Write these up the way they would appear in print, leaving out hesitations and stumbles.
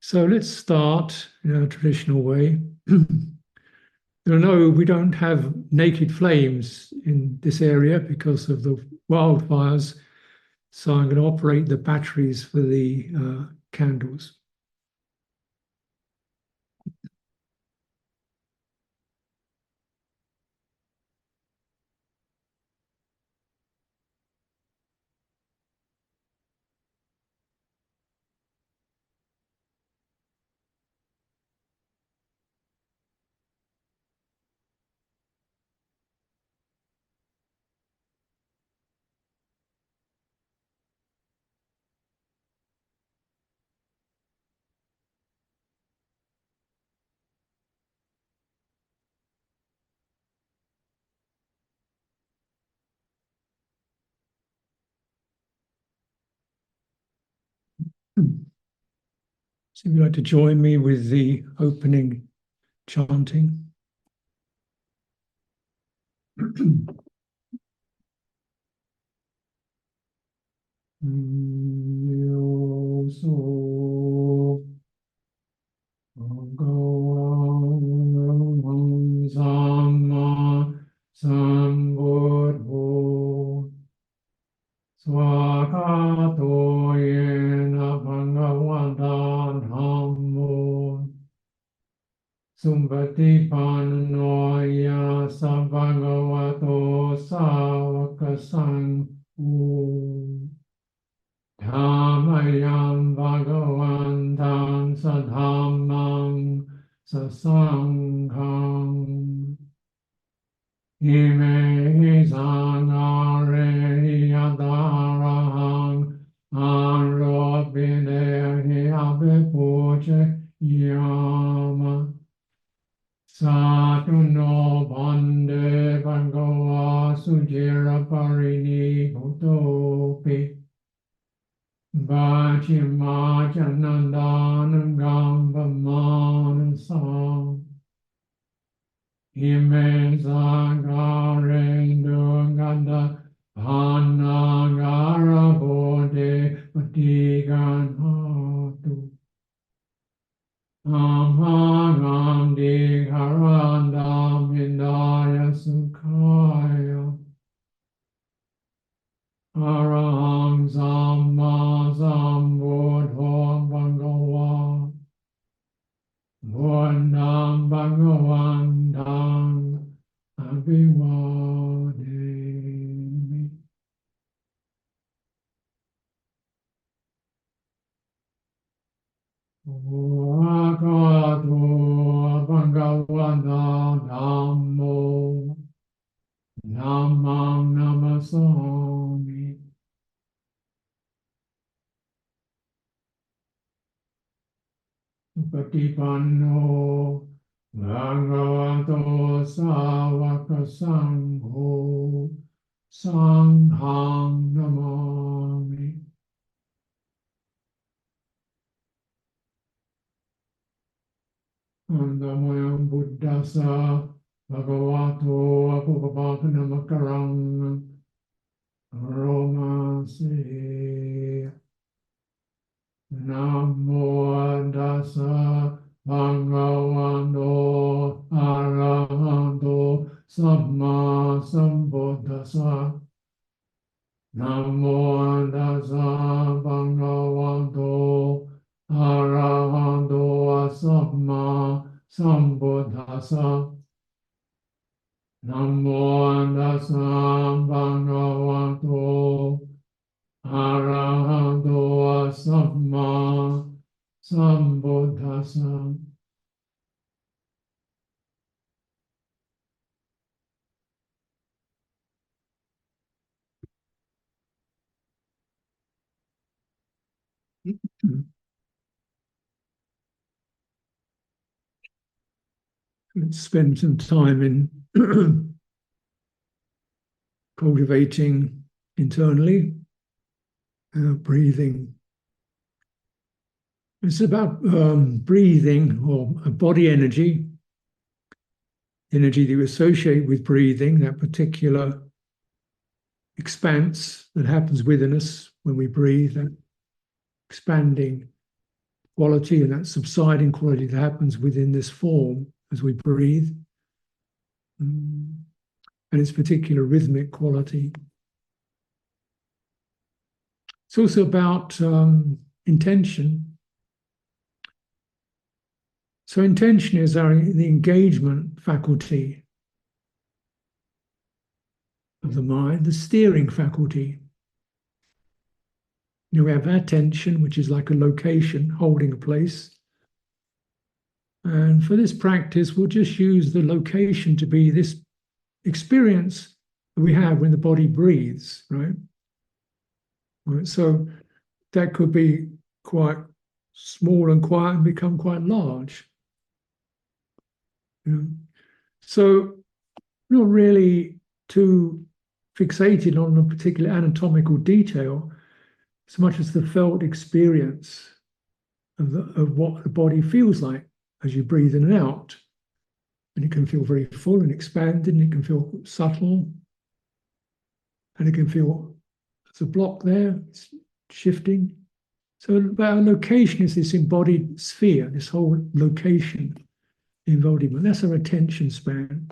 So let's start in a traditional way. We don't have naked flames in this area because of the wildfires. So I'm going to operate the batteries for the candles. So if you'd like to join me with the opening chanting. Swakato yena bhagavata dhammo sumpatipanno yasa bhagavato savaka sangho dhammayam bhagavantam sadhammam sasangham ime sangare yadarahang arobine abepoche yama satuno bande bhagava sujira parini bhutopi bhajima janandanam gambhaman sam ime sangare dunganda Anagara bodhe patiganatu Amhagam digharandam hindaya sukhaya Araham samma sambuddho bhagava Buddham bhagavantam abhivademi. Bhagavato bhagavata dhammo dhammam namasami. Patipanno bhagavato savaka sangho sangham namami. Andamayam buddhasa bhagavato apupapanamakkarang romase. Namo dasa bhagavato arahato samma sambuddhassa. Namo dasa bhagavato arahato samma sambuddhassa. Namo dasa bhagavato arahato samma sambuddhassa. Let's spend some time in cultivating internally, breathing. It's about breathing or body energy that you associate with breathing, that particular expanse that happens within us when we breathe, that expanding quality and that subsiding quality that happens within this form as we breathe, and its particular rhythmic quality. It's also about intention. So intention is the engagement faculty of the mind, the steering faculty. You know, we have attention, which is like a location, holding a place. And for this practice, we'll just use the location to be this experience that we have when the body breathes, right? Right, so that could be quite small and quiet and become quite large. You know? So not really too fixated on a particular anatomical detail, as much as the felt experience of what the body feels like as you breathe in and out. And it can feel very full and expanded, and it can feel subtle, and it can feel there's a block there, it's shifting. So our location is this embodied sphere, this whole location embodiment. That's our attention span.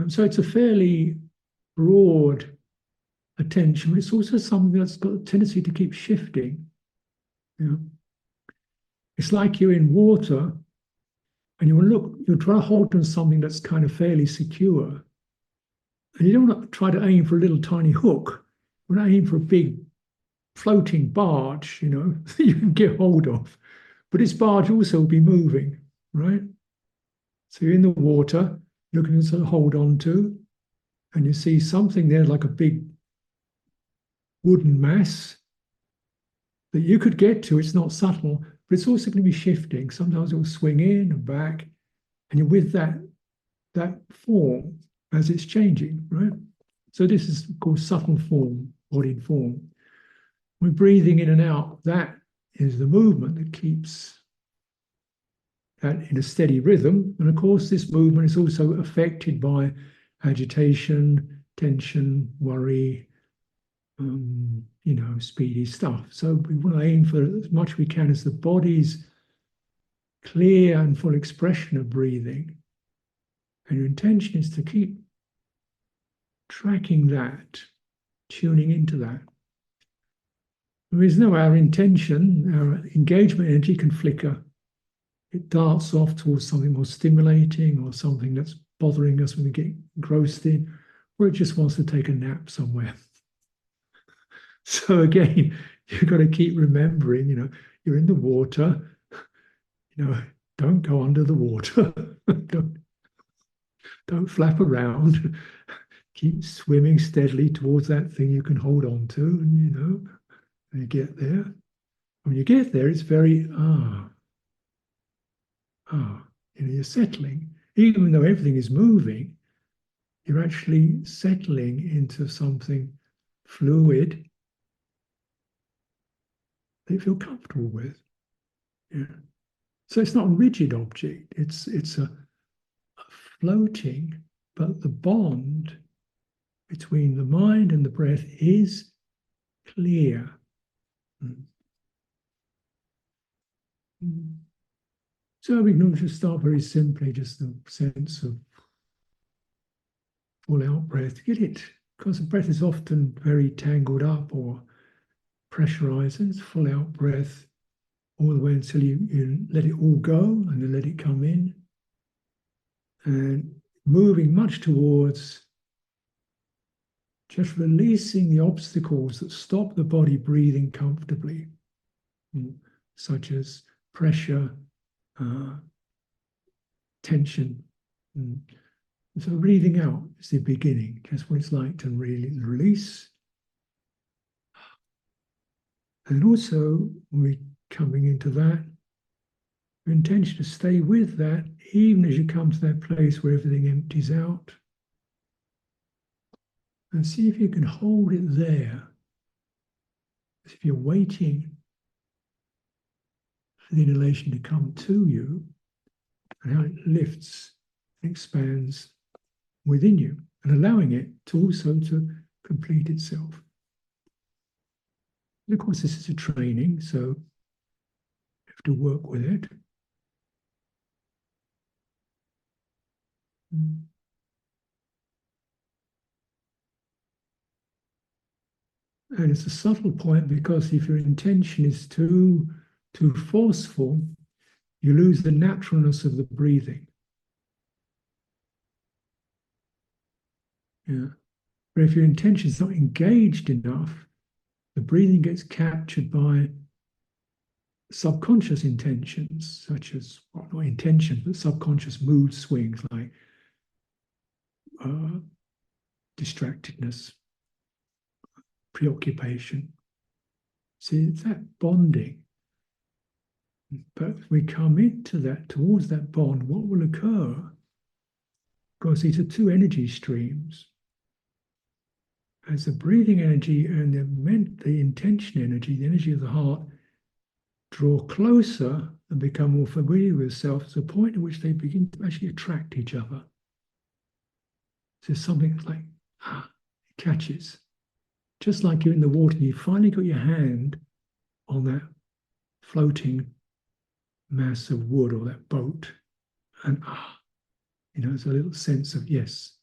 So it's a fairly broad attention, but it's also something that's got a tendency to keep shifting. You know? It's like you're in water and you'll try to hold on something that's kind of fairly secure. And you don't want to try to aim for a little tiny hook. You want to aim for a big floating barge, you know, that you can get hold of. But this barge also will be moving, right? So you're in the water, looking to sort of hold on to, and you see something there like a big wooden mass that you could get to. It's not subtle, but it's also going to be shifting. Sometimes it will swing in and back, and you're with that form as it's changing, right? So this is called subtle form, bodied form. We're breathing in and out. That is the movement that keeps that in a steady rhythm. And of course, this movement is also affected by agitation, tension, worry, you know, speedy stuff. So we want to aim for as much we can as the body's clear and full expression of breathing. And your intention is to keep tracking that, tuning into that. There is no, our intention, our engagement energy can flicker. It darts off towards something more stimulating or something that's bothering us when we get engrossed in, or it just wants to take a nap somewhere. So again, you've got to keep remembering, you know, you're in the water, you know, don't go under the water. don't flap around. Keep swimming steadily towards that thing you can hold on to, and you know, when you get there. When you get there, it's very, you know, you're settling. Even though everything is moving, you're actually settling into something fluid that you feel comfortable with. Yeah. So it's not a rigid object. It's a floating, but the bond between the mind and the breath is clear. So we can just start very simply, just the sense of full out breath. Get it, because the breath is often very tangled up or pressurized. It's full out breath all the way until you let it all go and then let it come in. And moving much towards just releasing the obstacles that stop the body breathing comfortably, such as pressure, tension. So breathing out is the beginning, just what it's like to really release. And also, when we're coming into that, your intention to stay with that, even as you come to that place where everything empties out. And see if you can hold it there, as if you're waiting for the inhalation to come to you, and how it lifts and expands within you, and allowing it to also to complete itself. And of course, this is a training, so to work with it. And it's a subtle point, because if your intention is too forceful, you lose the naturalness of the breathing. Yeah. But if your intention is not engaged enough, the breathing gets captured by subconscious intentions, such as, well, not intention, but subconscious mood swings like distractedness, preoccupation. See, it's that bonding. But if we come into that, towards that bond, what will occur? Because these are two energy streams. As the breathing energy and the intention energy, the energy of the heart, draw closer and become more familiar with self, to the point at which they begin to actually attract each other. So something like, it catches. Just like you're in the water, you finally got your hand on that floating mass of wood or that boat, and there's a little sense of, yes,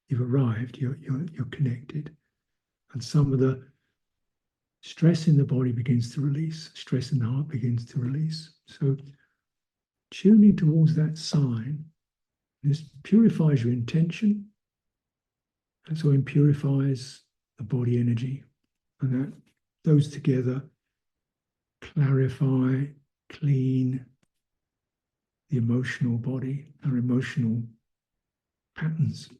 you've arrived, you're connected. And some of the stress in the body begins to release, stress in the heart begins to release. So tuning towards that sign, this purifies your intention, and so it purifies the body energy. And that those together clarify, clean the emotional body, our emotional patterns.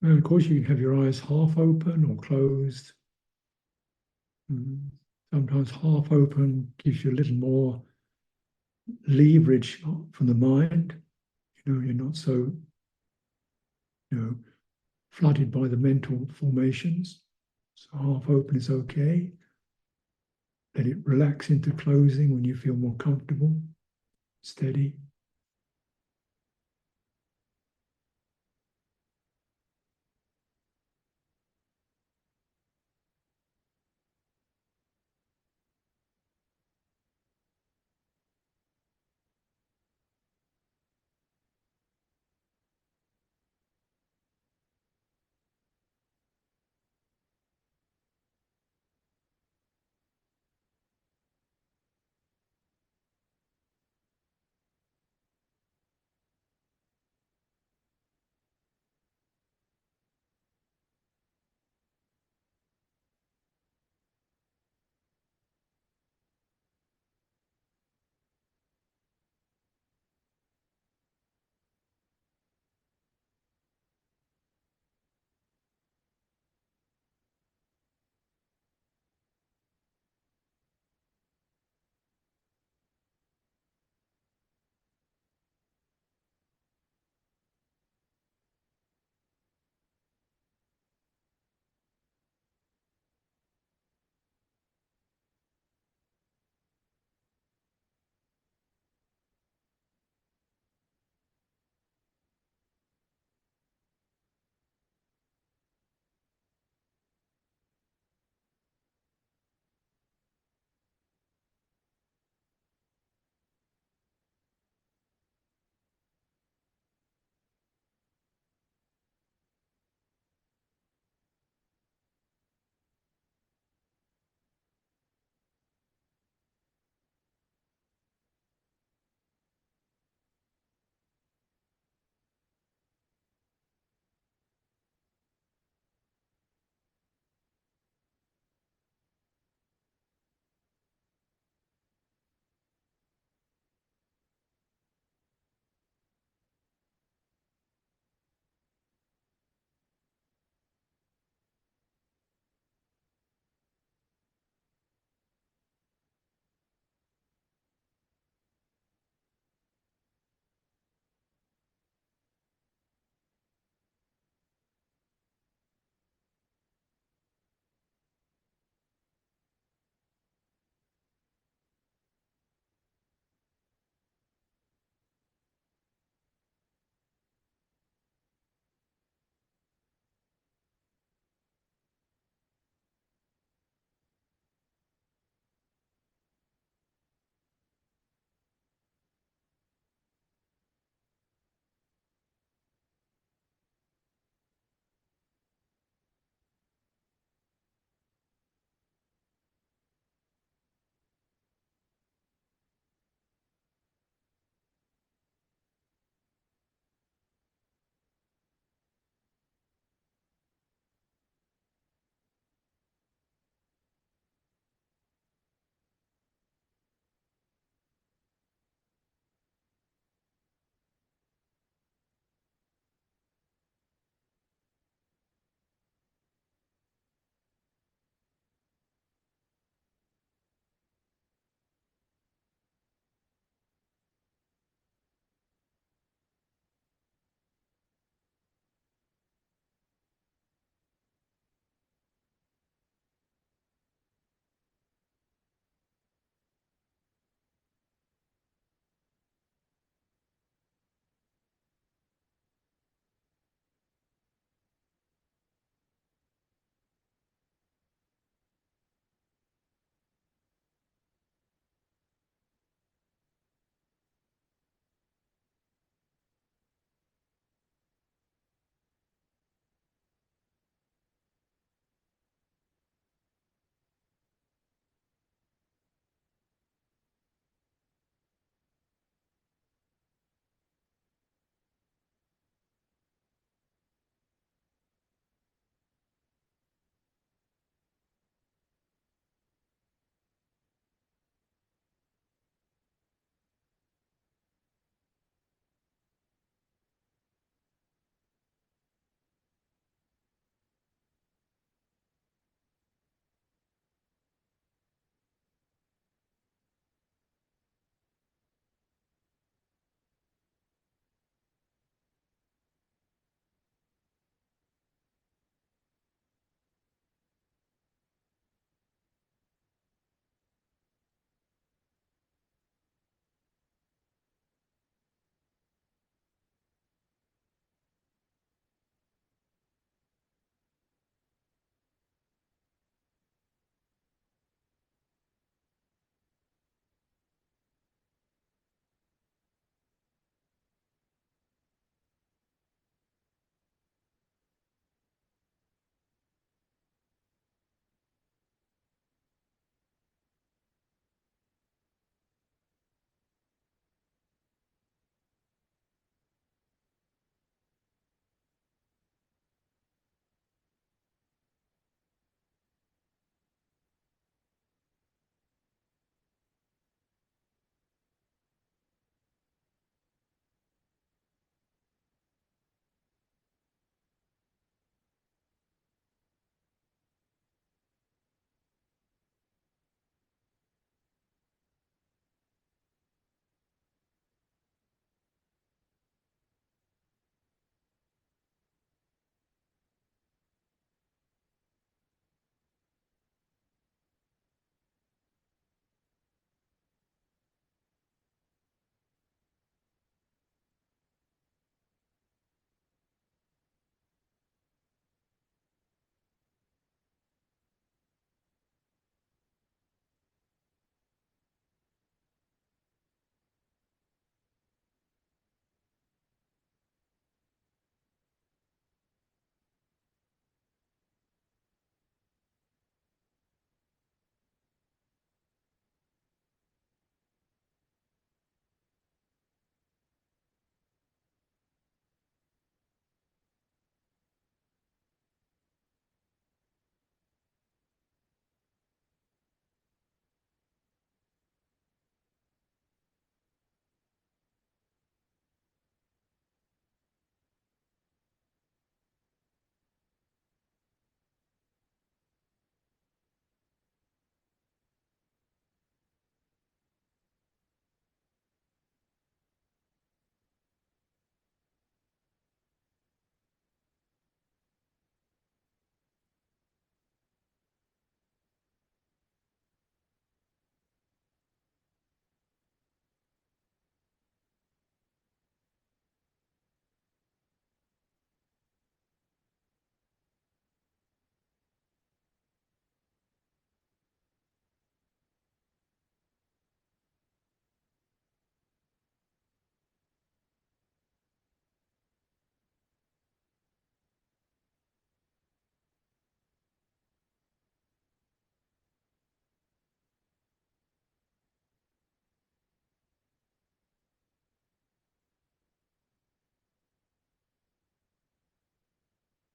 And of course, you can have your eyes half open or closed. Sometimes half open gives you a little more leverage from the mind. You're not so, flooded by the mental formations. So half open is okay. Let it relax into closing when you feel more comfortable, steady.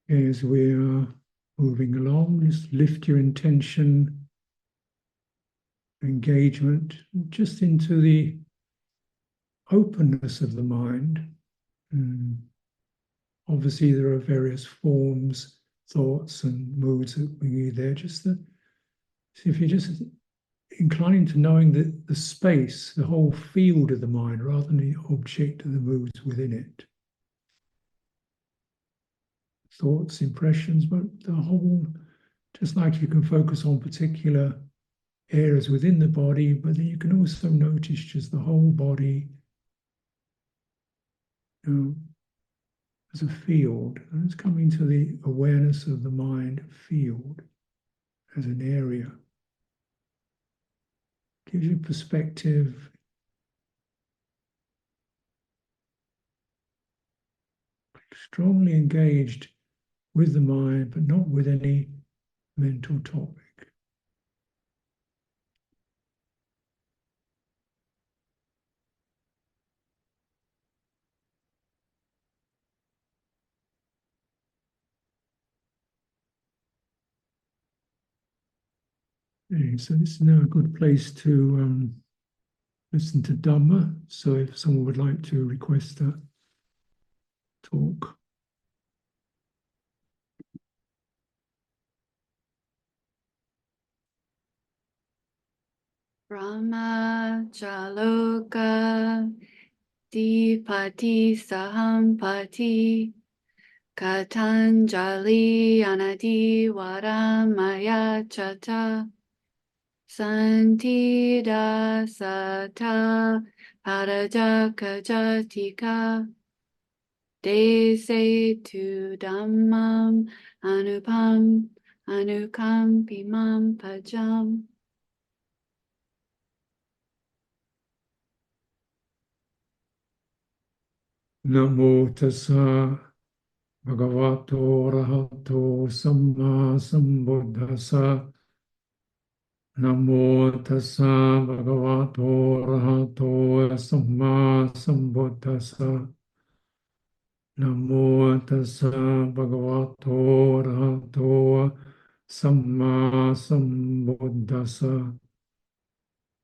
as we are moving along. Just lift your intention, engagement, just into the openness of the mind. Obviously, there are various forms, thoughts, and moods that bring you there. Just see if you're just inclining to knowing that the space, the whole field of the mind, rather than the object of the moods within it. Thoughts, impressions, but the whole, just like you can focus on particular areas within the body, but then you can also notice just the whole body, as a field. And it's coming to the awareness of the mind field as an area. Gives you perspective. Strongly engaged with the mind, but not with any mental topic. Okay, so this is now a good place to listen to Dhamma. So if someone would like to request a talk. Brahma Jaloka Dipati Sahampati Katanjali Anadi Varamaya Chata Santida Sata Paradaka Jatika Dese tu Dhammam Anupam Anukampimam Pajam. Namo tassa bhagavato arahato samma sambuddhassa. Namo tassa bhagavato arahato samma sambuddhassa. Namo tassa bhagavato arahato samma sambuddhassa.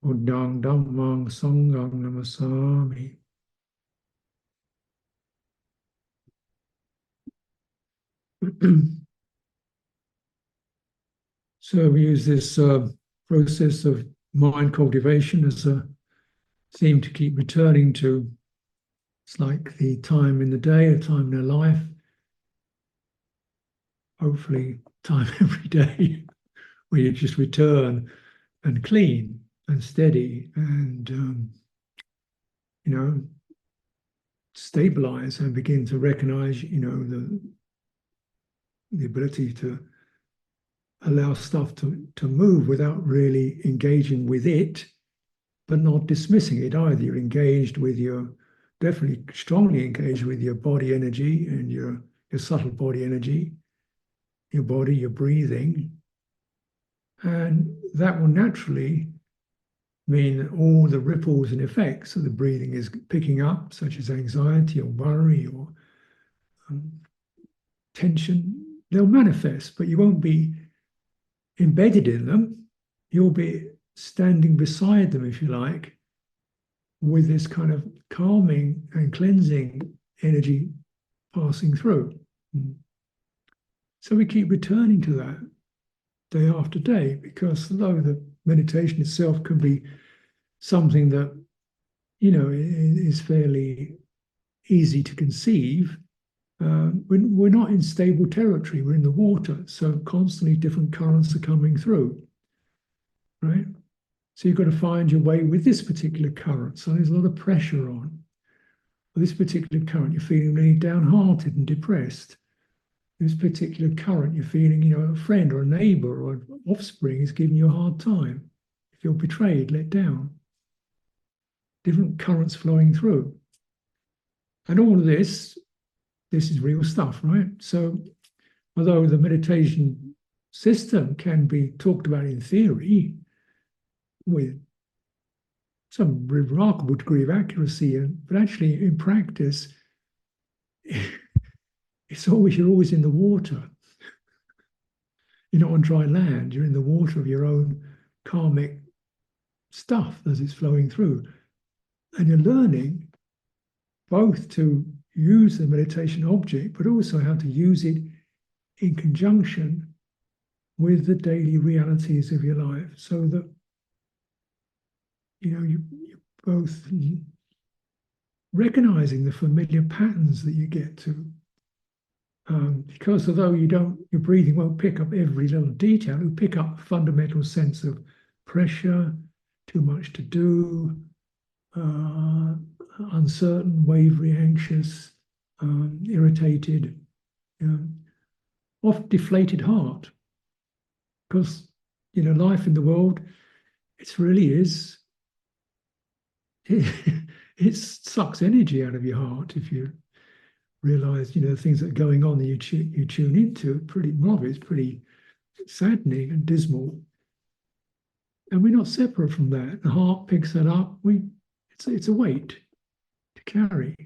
Buddhang dhammang sanghang namasami. So we use this process of mind cultivation as a theme to keep returning to. It's like the time in the day, a time in our life. Hopefully, time every day where you just return and clean and steady and, stabilize and begin to recognize, the ability to allow stuff to move without really engaging with it, but not dismissing it either. You're engaged with definitely strongly engaged with your body energy and your subtle body energy, your body, your breathing. And that will naturally mean that all the ripples and effects that the breathing is picking up, such as anxiety or worry or tension, they'll manifest, but you won't be embedded in them. You'll be standing beside them, if you like, with this kind of calming and cleansing energy passing through. So we keep returning to that day after day, because though the meditation itself can be something that, is fairly easy to conceive, we're not in stable territory, we're in the water, so constantly different currents are coming through, right? So you've got to find your way with this particular current. So there's a lot of pressure on. With this particular current, you're feeling really downhearted and depressed. This particular current, you're feeling, a friend or a neighbor or an offspring is giving you a hard time. You feel betrayed, let down. Different currents flowing through. And all of this is real stuff, right? So although the meditation system can be talked about in theory with some remarkable degree of accuracy, but actually in practice, you're always in the water. You're not on dry land. You're in the water of your own karmic stuff as it's flowing through. And you're learning both to use the meditation object, but also how to use it in conjunction with the daily realities of your life, so that you both recognizing the familiar patterns that you get to. Because although your breathing won't pick up every little detail, it'll pick up a fundamental sense of pressure, too much to do, uncertain, wavery, anxious, irritated, oft deflated heart. Because life in the world, it really is. It sucks energy out of your heart if you realize, the things that are going on that you tune into. It's pretty saddening and dismal. And we're not separate from that. The heart picks that up. It's a weight to carry.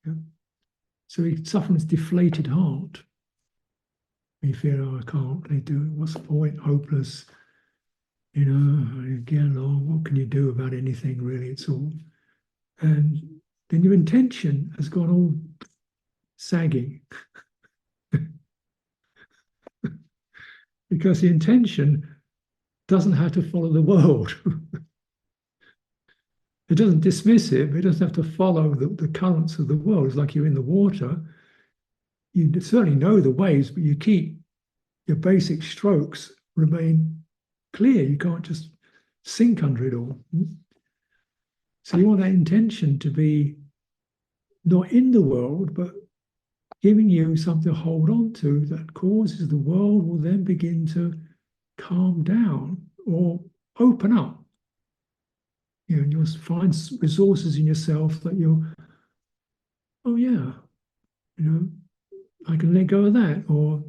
Yeah? So we suffer from this deflated heart. We feel, oh, I can't really do it. What's the point? Hopeless. Get along. What can you do about anything, really? It's all. And then your intention has gone all sagging. Because the intention doesn't have to follow the world. It doesn't dismiss it. It doesn't have to follow the currents of the world. It's like you're in the water. You certainly know the waves, but you keep your basic strokes remain clear. You can't just sink under it all. So you want that intention to be not in the world, but giving you something to hold on to that causes the world will then begin to calm down or open up. You'll find resources in yourself that oh yeah, I can let go of that. Or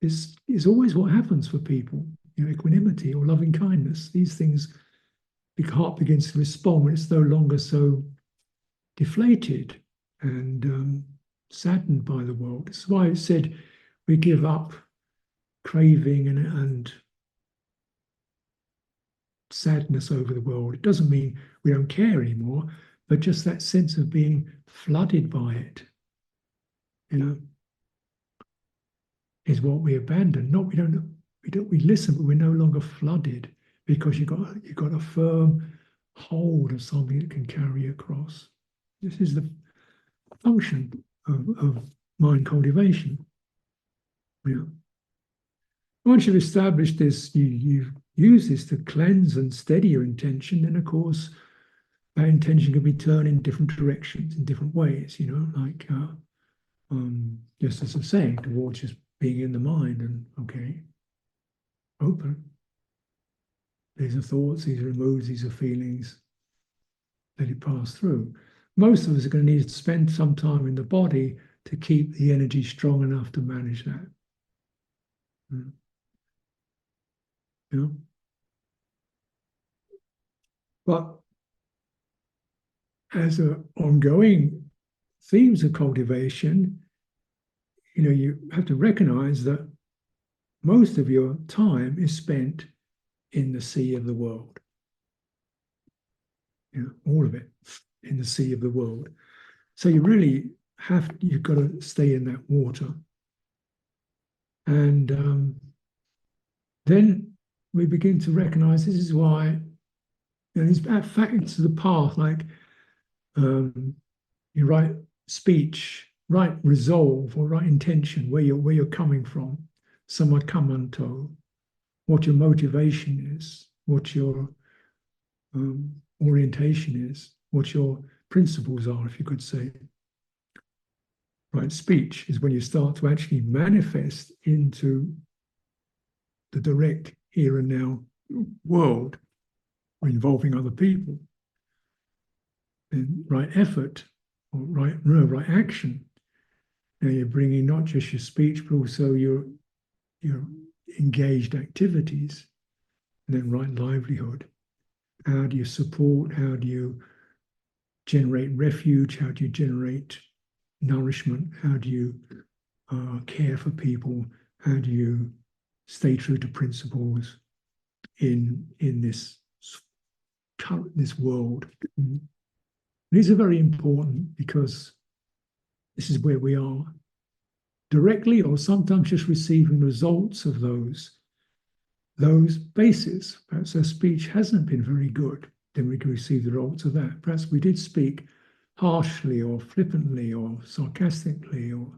this is always what happens for people. Equanimity or loving kindness. These things, the heart begins to respond when it's no longer so deflated and saddened by the world. That's why it said we give up craving and sadness over the world. It doesn't mean we don't care anymore, but just that sense of being flooded by it, is what we abandon. We listen, but we're no longer flooded because you've got a firm hold of something that can carry you across. This is the function of mind cultivation. Once you've established this, you use this to cleanse and steady your intention, then of course that intention can be turned in different directions, in different ways, like just as I'm saying, towards just being in the mind and open. These are thoughts, these are moods, these are feelings. Let it pass through. Most of us are going to need to spend some time in the body to keep the energy strong enough to manage that. But as an ongoing themes of cultivation, you have to recognize that most of your time is spent in the sea of the world. All of it in the sea of the world. So you've got to stay in that water. And then we begin to recognize this is why these factors of the path, like you right speech, right resolve, or right intention, where you're coming from, samadkammanto, what your motivation is, what your orientation is, what your principles are, if you could say. Right speech is when you start to actually manifest into the direct here and now world involving other people. And right effort or right action. Now you're bringing not just your speech, but also your engaged activities. And then right livelihood. How do you support? How do you generate refuge? How do you generate nourishment? How do you care for people? How do you stay true to principles in this world? These are very important because this is where we are directly, or sometimes just receiving results of those bases. Perhaps our speech hasn't been very good, then we can receive the results of that. Perhaps we did speak harshly or flippantly or sarcastically, or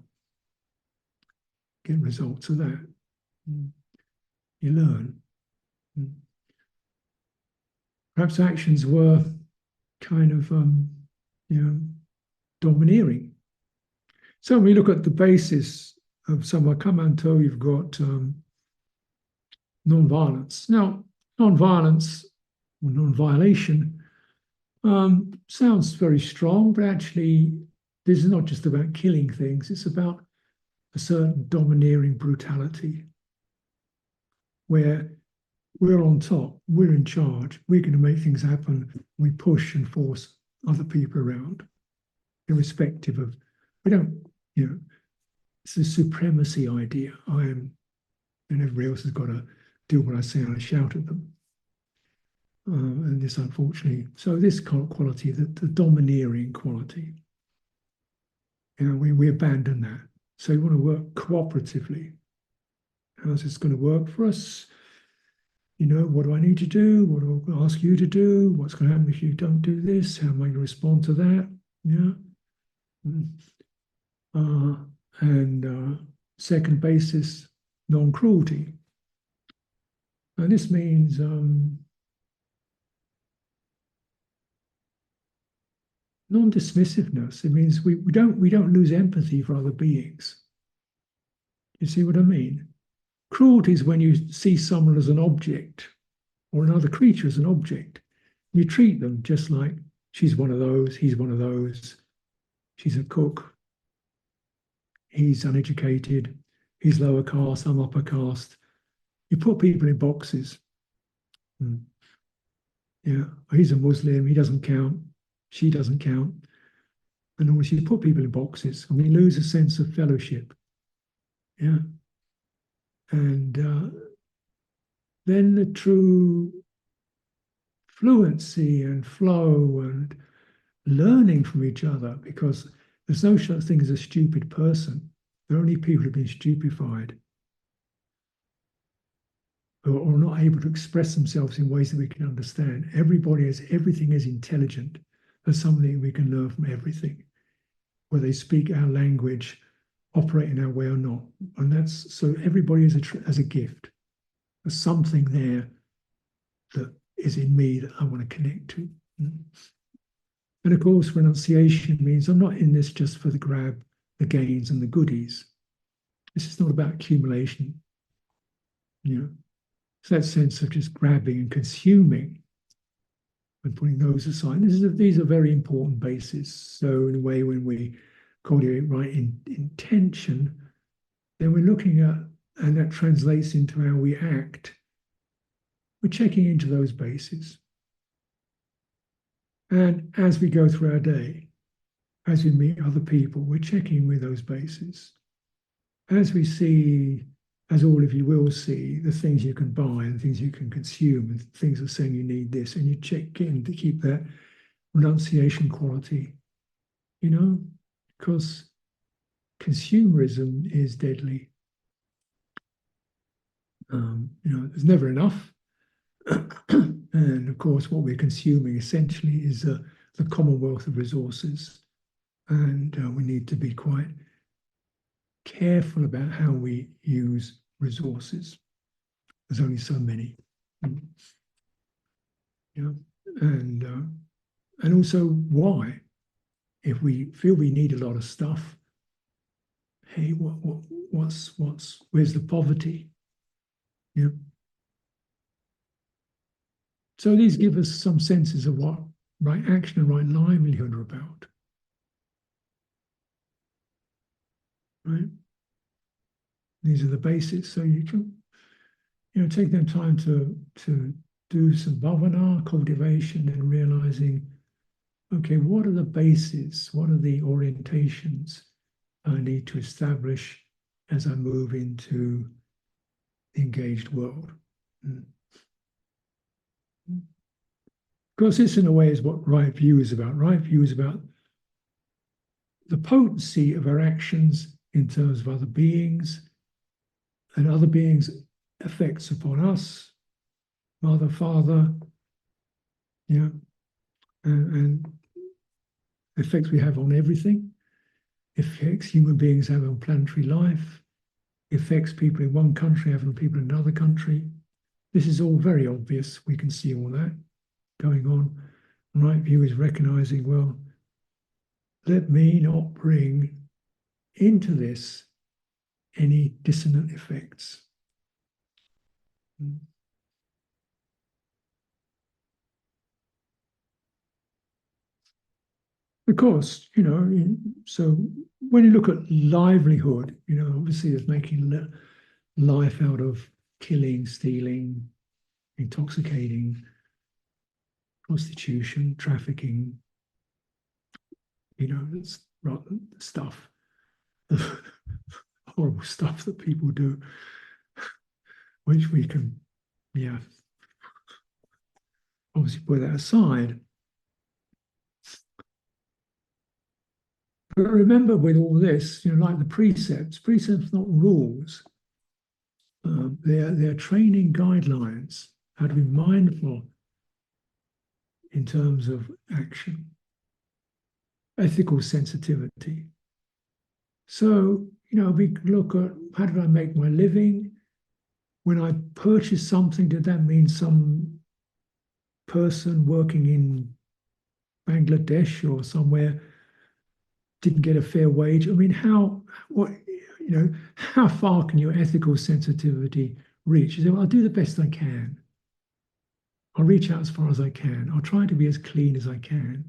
get results of that. You learn. Perhaps actions were kind of, domineering. So when we look at the basis of Samakamanto, you've got non-violence. Now, non-violence or non-violation sounds very strong, but actually this is not just about killing things, it's about a certain domineering brutality where we're on top, we're in charge, we're going to make things happen, we push and force other people around, irrespective of, we don't, it's a supremacy idea. I am, and everybody else has got to do what I say and I shout at them. And this, unfortunately, so this quality, the domineering quality, we abandon that. So we want to work cooperatively. How's this going to work for us? What do I need to do? What do I ask you to do? What's going to happen if you don't do this? How am I going to respond to that? Second basis, non-cruelty. And this means non-dismissiveness. It means we don't lose empathy for other beings. You see what I mean? Cruelty is when you see someone as an object or another creature as an object. You treat them just like she's one of those, he's one of those, she's a cook, he's uneducated, he's lower caste, I'm upper caste. You put people in boxes. He's a Muslim, he doesn't count, she doesn't count. And always you put people in boxes and we lose a sense of fellowship. And then the true fluency and flow and learning from each other, because there's no such thing as a stupid person. There are only people who've been stupefied or not able to express themselves in ways that we can understand. Everything is intelligent. There's something we can learn from everything, whether they speak our language, operate in our way or not. And that's, so everybody has a gift. There's something there that is in me that I want to connect to. And of course, renunciation means I'm not in this just for the grab, the gains and the goodies. This is not about accumulation. It's that sense of just grabbing and consuming and putting those aside. These are very important bases. So in a way, when we cultivate right intention, then we're looking at, and that translates into how we act. We're checking into those bases. And as we go through our day, as we meet other people, we're checking with those bases. As we see, as all of you will see, the things you can buy and things you can consume and things are saying you need this, and you check in to keep that renunciation quality, because consumerism is deadly. There's never enough. And of course, what we're consuming essentially is the commonwealth of resources. And we need to be quite careful about how we use resources. There's only so many. And also why. If we feel we need a lot of stuff, hey, where's the poverty? So these give us some senses of what right action and right livelihood are about. Right? These are the bases. So you can, take them time to do some bhavana, cultivation, and realizing, okay, what are the bases? What are the orientations I need to establish as I move into the engaged world. Because this, in a way, is what right view is about. Right view is about the potency of our actions in terms of other beings and other beings' effects upon us, mother, father, and effects we have on everything, effects human beings have on planetary life, effects people in one country have on people in another country. This is all very obvious. We can see all that going on. Right view is recognizing, well, let me not bring into this any dissonant effects. Of course, so when you look at livelihood, obviously there's making life out of killing, stealing, intoxicating, prostitution, trafficking, it's stuff, horrible stuff that people do, which we can, obviously put that aside. But remember, with all this, like the precepts not rules. They're training guidelines, how to be mindful in terms of action, ethical sensitivity. So, we look at, how did I make my living? When I purchase something, did that mean some person working in Bangladesh or somewhere didn't get a fair wage? I mean, how far can your ethical sensitivity reach? You say, well, I'll do the best I can. I'll reach out as far as I can. I'll try to be as clean as I can.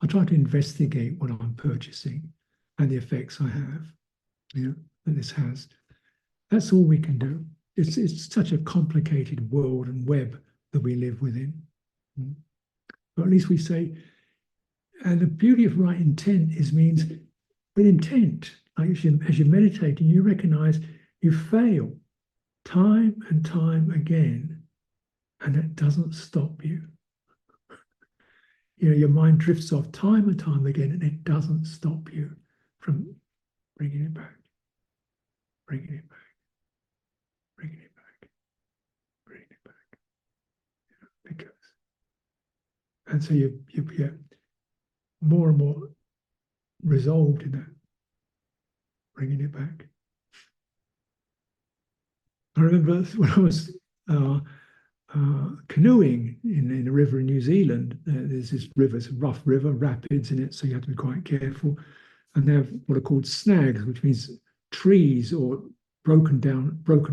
I'll try to investigate what I'm purchasing and the effects I have, that this has. That's all we can do. It's such a complicated world and web that we live within. But at least we say, and the beauty of right intent means with intent, like as you're meditating, you recognize you fail time and time again, and it doesn't stop you. Your mind drifts off time and time again, and it doesn't stop you from bringing it back, bringing it back, bringing it back, bringing it back. Because, and so you get more and more resolved in that, bringing it back. I remember when I was canoeing in a river in New Zealand. There's this river, it's a rough river, rapids in it, so you have to be quite careful. And they have what are called snags, which means trees or broken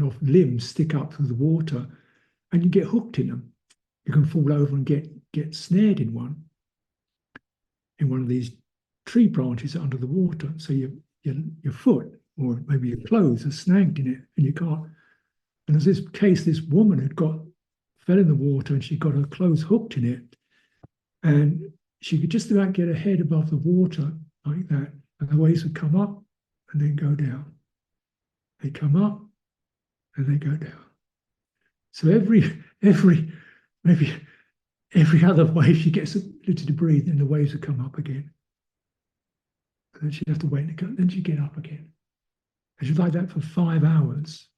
off limbs stick up through the water, and you get hooked in them. You can fall over and get snared in one of these tree branches under the water. So your foot or maybe your clothes are snagged in it, and you can't. And there's this case, this woman fell in the water and she got her clothes hooked in it, and she could just about get her head above the water like that, and the waves would come up and then go down. They come up and they go down. So maybe every other wave she gets a little to breathe, and the waves would come up again. And then she'd have to wait and go, then she'd get up again. And she was like that for 5 hours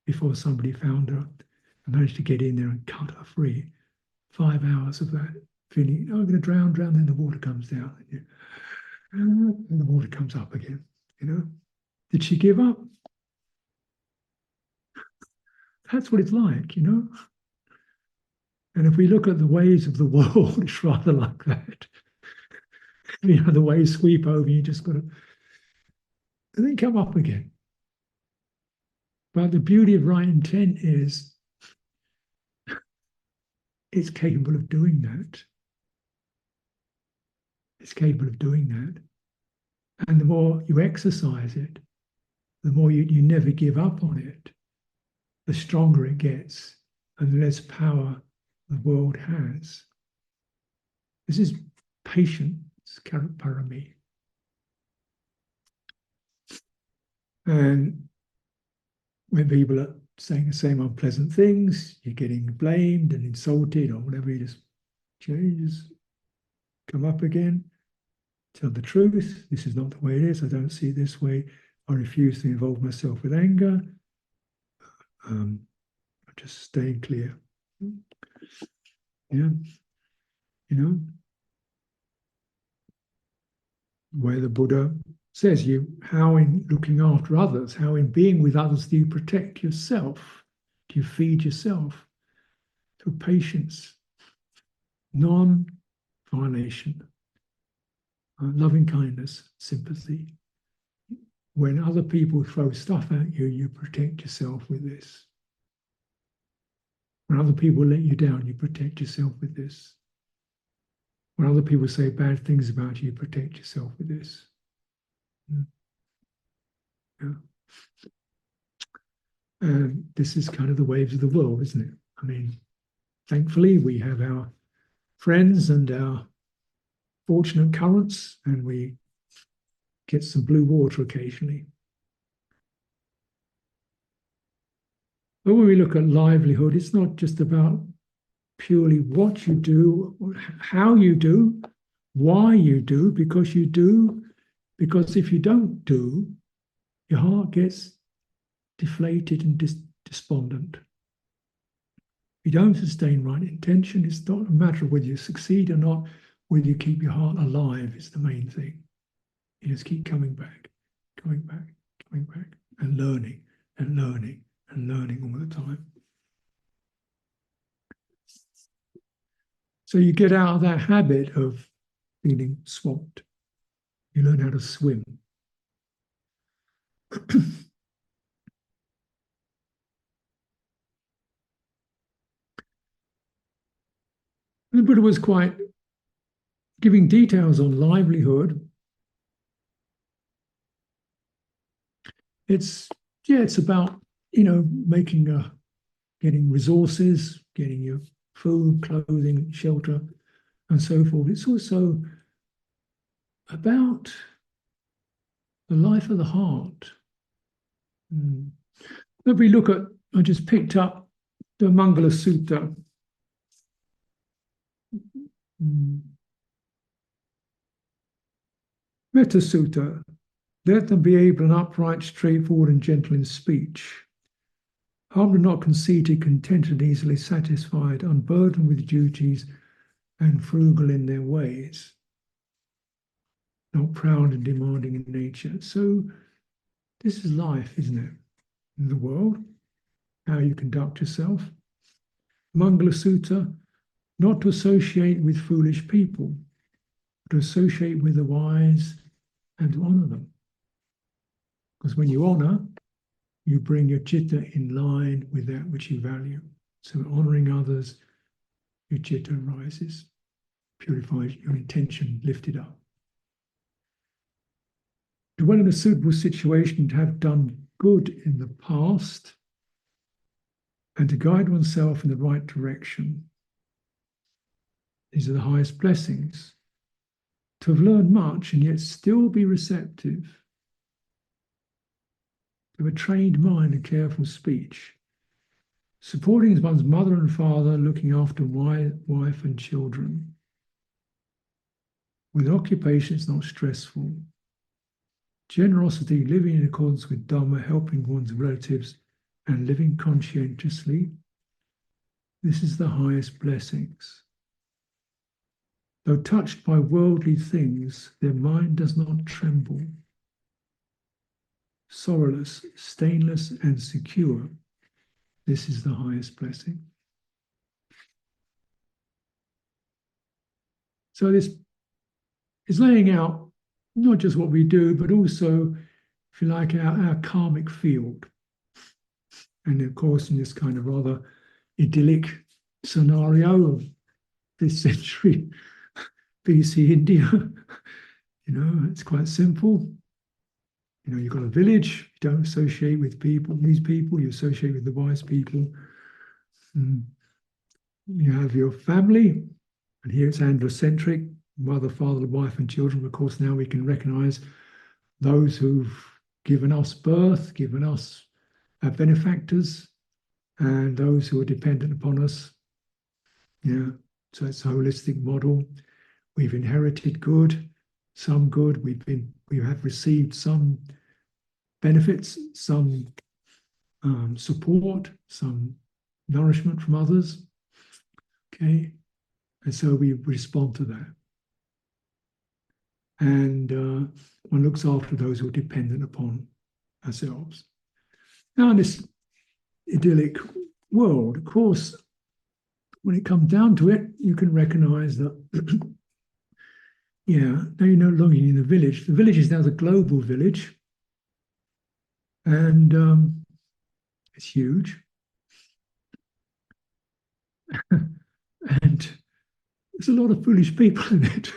before somebody found her and managed to get in there and cut her free. 5 hours of that, feeling, I'm going to drown, then the water comes down. And the water comes up again, Did she give up? That's what it's like, And if we look at the waves of the world, it's rather like that. The waves sweep over, you just got to, and then come up again. But the beauty of right intent is it's capable of doing that. It's capable of doing that. And the more you exercise it, the more you never give up on it, the stronger it gets and the less power the world has. This is patience, parami. And when people are saying the same unpleasant things, you're getting blamed and insulted or whatever, you just change, come up again, tell the truth. This is not the way it is. I don't see it this way. I refuse to involve myself with anger. I'm just staying clear. Yeah, you know, where the Buddha says how in looking after others, how in being with others do you protect yourself? Do you feed yourself? Through patience, non-violation, loving kindness, sympathy. When other people throw stuff at you, you protect yourself with this. When other people let you down, you protect yourself with this. When other people say bad things about you, protect yourself with this. Yeah. And this is kind of the waves of the world, isn't it? I mean, thankfully, we have our friends and our fortunate currents, and we get some blue water occasionally. But when we look at livelihood, it's not just about purely what you do, how you do, why you do, because you do, because if you don't do, your heart gets deflated and despondent. If you don't sustain right intention, it's not a matter of whether you succeed or not, whether you keep your heart alive is the main thing. You just keep coming back, coming back, coming back, and learning and learning and learning all the time. So you get out of that habit of feeling swamped. You learn how to swim. The Buddha was quite giving details on livelihood. It's about, making getting resources, getting your food, clothing, shelter, and so forth. It's also about the life of the heart. If we look at, I just picked up the Mangala Sutta. Metta Sutta. Let them be able and upright, straightforward, and gentle in speech. Humble, not conceited, contented, easily satisfied, unburdened with duties, and frugal in their ways. Not proud and demanding in nature. So this is life, isn't it? In the world, how you conduct yourself. Mangala Sutta, not to associate with foolish people, but to associate with the wise and to honor them. Because when you honor, you bring your citta in line with that which you value. So honoring others, your citta rises, purifies your intention, lifted up. To dwell in a suitable situation, to have done good in the past, and to guide oneself in the right direction. These are the highest blessings. To have learned much and yet still be receptive. To have a trained mind and careful speech. Supporting one's mother and father, looking after wife and children. With occupation, it's not stressful. Generosity, living in accordance with Dhamma, helping one's relatives, and living conscientiously. This is the highest blessings. Though touched by worldly things, their mind does not tremble. Sorrowless, stainless, and secure. This is the highest blessing. So this is laying out not just what we do, but also, if you like, our karmic field. And of course, in this kind of rather idyllic scenario of this century BC India, it's quite simple. You've got a village, you don't associate with these people, you associate with the wise people. You have your family, and here it's androcentric, mother, father, wife, and children. Of course, now we can recognize those who've given us birth, given us our benefactors, and those who are dependent upon us. Yeah, so it's a holistic model. We've inherited good, some good. We have received some benefits, some support, some nourishment from others. Okay, and so we respond to that. And one looks after those who are dependent upon ourselves. Now, in this idyllic world, of course, when it comes down to it, you can recognize that, yeah, now you're no longer in the village. The village is now the global village. And it's huge. And there's a lot of foolish people in it.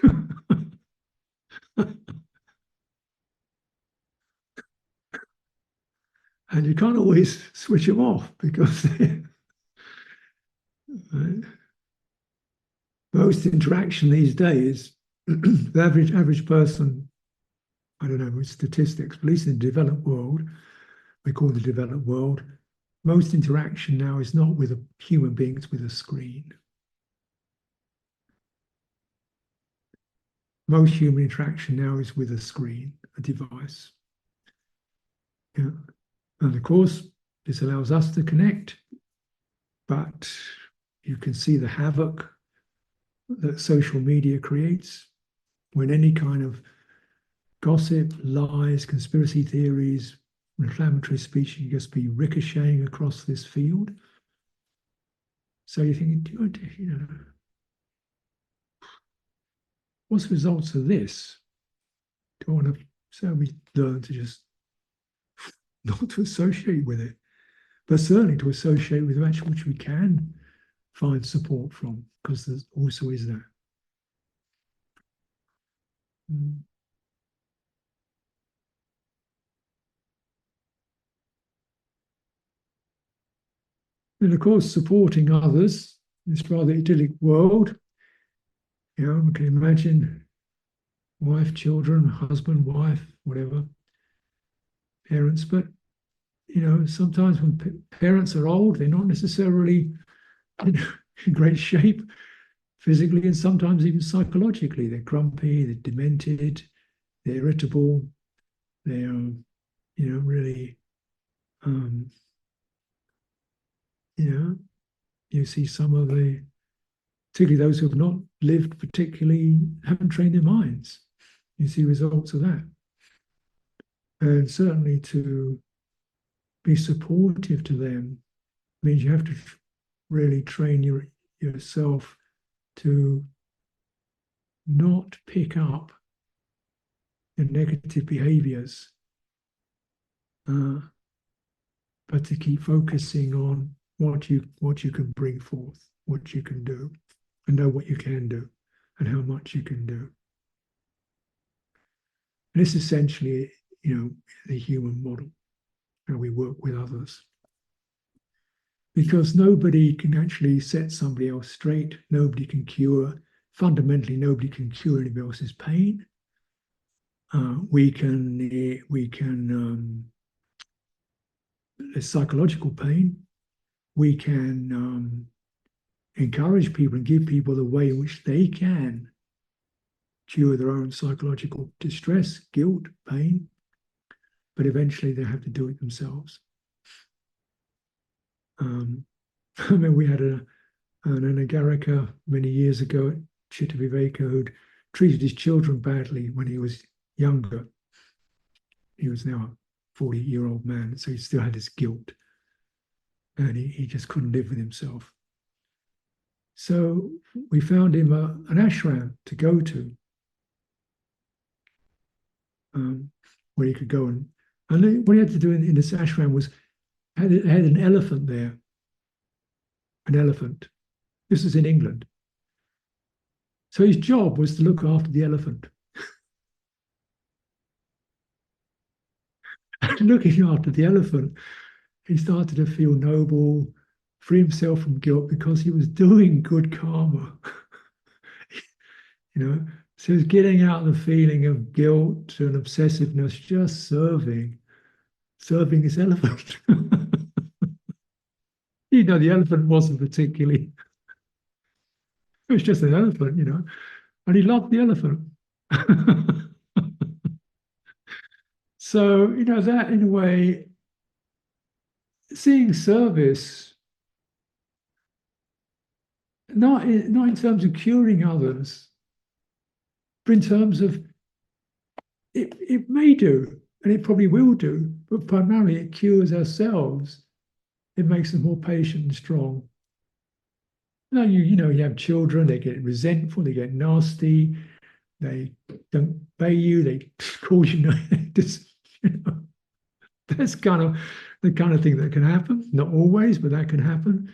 And you can't always switch them off because most interaction these days, the average person, I don't know with statistics, but at least in the developed world, we call the developed world, most interaction now is not with a human being, it's with a screen. Most human interaction now is with a screen, a device. Yeah. And of course, this allows us to connect, but you can see the havoc that social media creates when any kind of gossip, lies, conspiracy theories, inflammatory speech can just be ricocheting across this field. So you're thinking, you know, what's the results of this? Do I want to, so we learn to just not to associate with it, but certainly to associate with actually which we can find support from, because there also is that. And of course, supporting others in this rather idyllic world. You know, we can imagine wife, children, husband, wife, whatever, parents. But, you know, sometimes when parents are old, they're not necessarily in great shape physically and sometimes even psychologically. They're grumpy, they're demented, they're irritable, they're, you know, really, you know, you see some of the, particularly those who have not lived particularly, haven't trained their minds. You see results of that. And certainly to be supportive to them means you have to really train yourself to not pick up the negative behaviors, but to keep focusing on what you can bring forth, what you can do, and know what you can do and how much you can do. And this is essentially, you know, the human model, how we work with others. Because nobody can actually set somebody else straight. Nobody can cure, fundamentally, nobody can cure anybody else's pain. We can psychological pain. We can encourage people and give people the way in which they can cure their own psychological distress, guilt, pain, but eventually they have to do it themselves. I mean, we had an Anagarika many years ago at Chittaviveka who'd treated his children badly when he was younger. He was now a 40-year-old man, so he still had his guilt. And he just couldn't live with himself. So we found him an ashram to go to, where he could go and what he had to do in this ashram was had an elephant there, an elephant. This was in England. So his job was to look after the elephant. And looking after the elephant, he started to feel noble, free himself from guilt because he was doing good karma. You know, so he was getting out the feeling of guilt and obsessiveness, just serving serving this elephant. You know, the elephant wasn't particularly, it was just an elephant, you know, and he loved the elephant. So, you know, that in a way, seeing service, not in terms of curing others, but in terms of it may do, and it probably will do, but primarily it cures ourselves. It makes us more patient and strong. Now, you know, you have children, they get resentful, they get nasty, they don't obey you, they cause you, just, you know, that's kind of the kind of thing that can happen. Not always, but that can happen,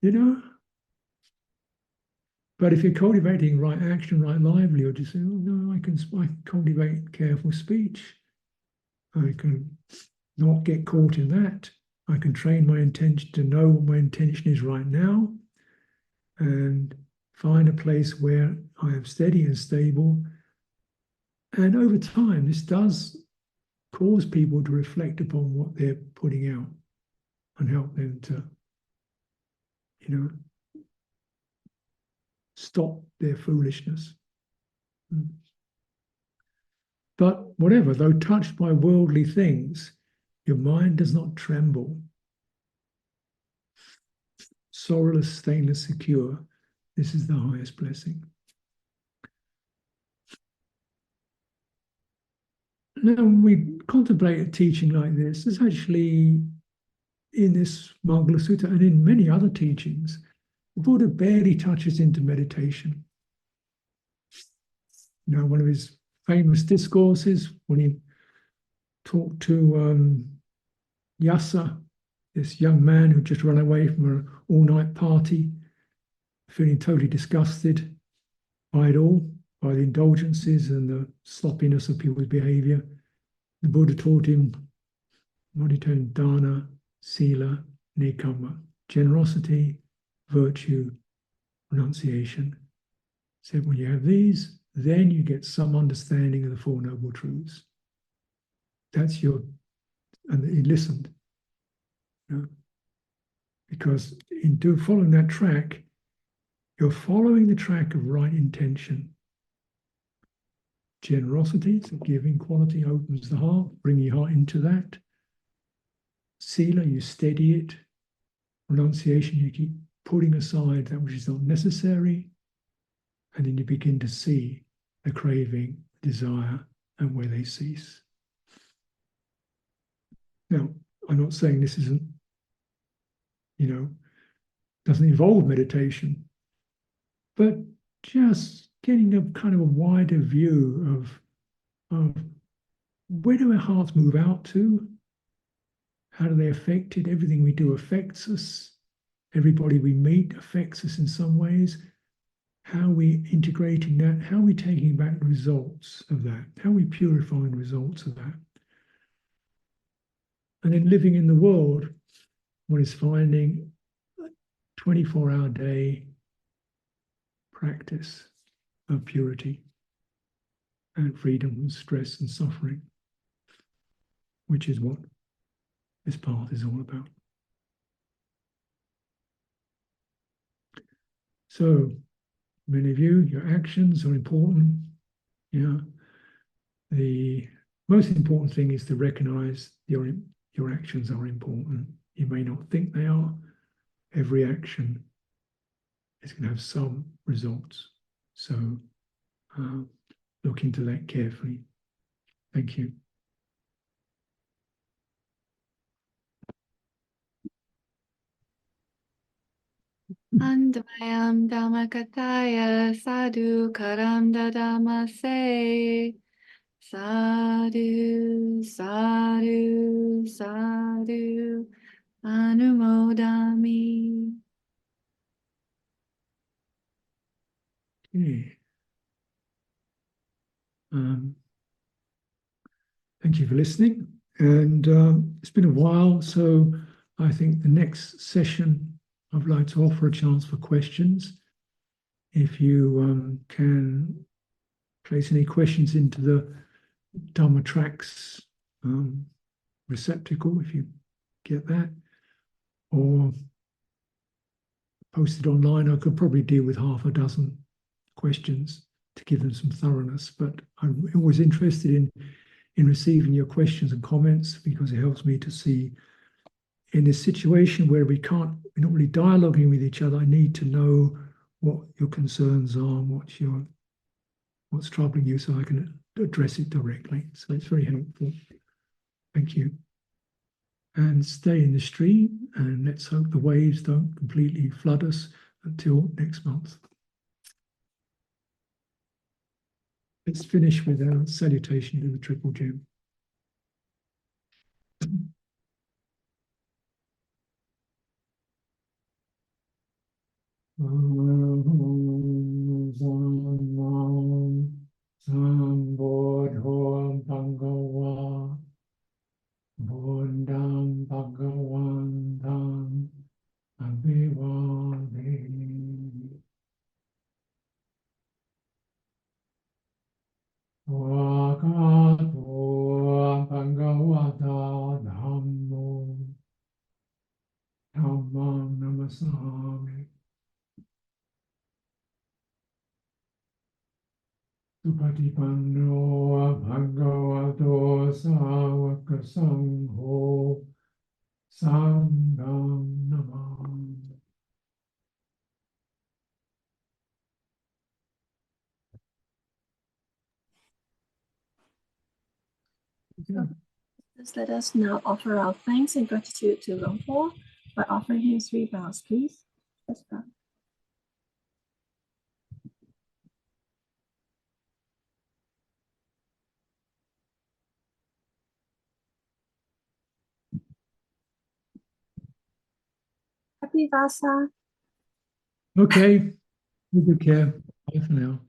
you know. But if you're cultivating right action, right livelihood, you say, oh no, I can cultivate careful speech. I can not get caught in that. I can train my intention to know what my intention is right now and find a place where I am steady and stable. And over time, this does cause people to reflect upon what they're putting out and help them to, you know, stop their foolishness. But whatever, though touched by worldly things, your mind does not tremble. Sorrowless, stainless, secure. This is the highest blessing. Now, when we contemplate a teaching like this, there's actually, in this Mangala Sutta and in many other teachings, the Buddha barely touches into meditation. You know, one of his famous discourses, when he talked to Vassa, this young man who just run away from an all-night party, feeling totally disgusted by it all, by the indulgences and the sloppiness of people's behavior. The Buddha taught him, what he told him, dana, sila, nekkhamma, generosity, virtue, renunciation. He said, when you have these, then you get some understanding of the Four Noble Truths. That's your, and he listened. You know, because in following that track, you're following the track of right intention. Generosity, so giving quality opens the heart, bring your heart into that. Sila, you steady it. Renunciation, you keep putting aside that which is not necessary. And then you begin to see the craving, desire, and where they cease. Now, I'm not saying this isn't, you know, doesn't involve meditation, but just getting a kind of a wider view of where do our hearts move out to? How do they affect it? Everything we do affects us. Everybody we meet affects us in some ways. How are we integrating that? How are we taking back the results of that? How are we purifying the results of that? And then living in the world, one is finding a 24-hour day practice of purity and freedom from stress and suffering, which is what this path is all about. So, many of you, your actions are important. Yeah. The most important thing is to recognize your actions are important. You may not think they are. Every action is going to have some results. So look into that carefully. Thank you. Andvayam Dhammakataya Sadhu Karam Dadamase Sadhu Sadhu Sadhu Anumodami. Okay. Thank you for listening. And it's been a while, so I think the next session I'd like to offer a chance for questions. If you can place any questions into the Dhamma tracks receptacle, if you get that, or post it online. I could probably deal with half a dozen questions to give them some thoroughness, but I'm always interested in receiving your questions and comments, because it helps me to see, in this situation where we're not really dialoguing with each other, I need to know what your concerns are, what's troubling you, so I can address it directly. So it's very helpful. Thank you. And stay in the stream, and let's hope the waves don't completely flood us until next month. Let's finish with our salutation to the Triple Gem. Sambodho Bhagawa Buddham Bhagavantam Abhivademi Vakato Bhagavata Dhammo Dhammam Namasami Supatipanno Bhagavato Sāvaka Sangho Sangham Namam. Just let us now offer our thanks and gratitude to Luang by offering him 3 bows, please. Let's bow. Happy Vassa. Okay, you good care. Bye for now.